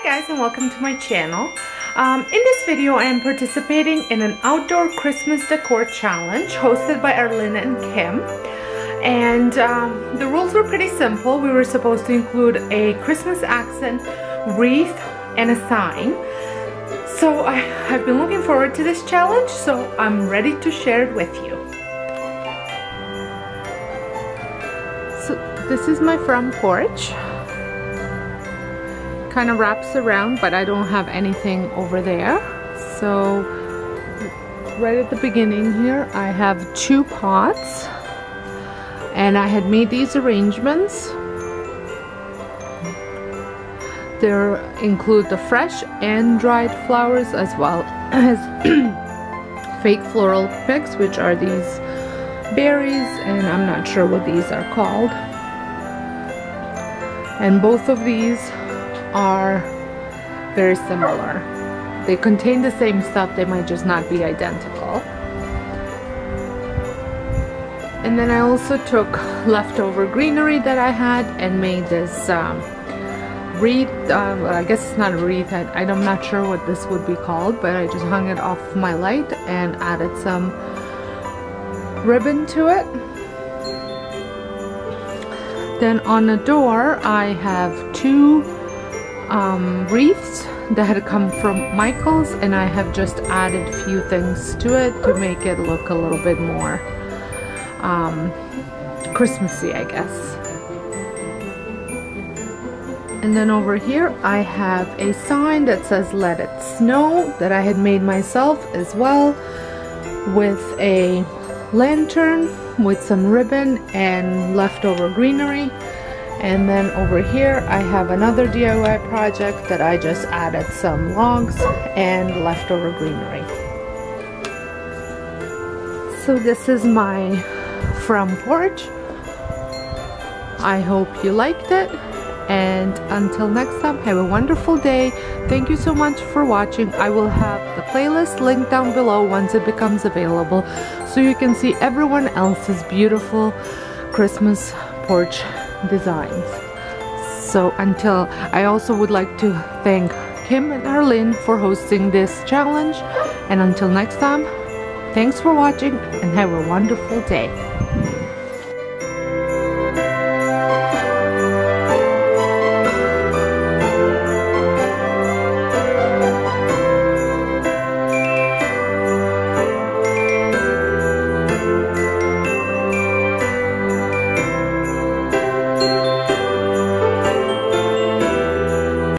Hi guys, and welcome to my channel. In this video I am participating in an outdoor Christmas decor challenge hosted by Arlynn and Kim. And the rules were pretty simple. We were supposed to include a Christmas accent, wreath, and a sign. So I've been looking forward to this challenge, so I'm ready to share it with you. So this is my front porch. Kind of wraps around, but I don't have anything over there. So right at the beginning here I have 2 pots, and I had made these arrangements. There include the fresh and dried flowers, as well as fake floral picks, which are these berries, and I'm not sure what these are called. And both of these are very similar. They contain the same stuff, they might just not be identical. And then I also took leftover greenery that I had and made this wreath. I guess it's not a wreath, I'm not sure what this would be called, but I just hung it off my light and added some ribbon to it. Then on the door I have 2 wreaths that had come from Michael's, and I have just added a few things to it to make it look a little bit more Christmassy, I guess. And then over here I have a sign that says "Let It Snow" that I had made myself as well, with a lantern with some ribbon and leftover greenery. And then over here I have another DIY project that I just added some logs and leftover greenery. So this is my front porch. I hope you liked it, and until next time, have a wonderful day. Thank you so much for watching. I will have the playlist linked down below once it becomes available, so you can see everyone else's beautiful Christmas porch designs. So I also would like to thank Kim and Arlynn for hosting this challenge, and until next time, thanks for watching and have a wonderful day.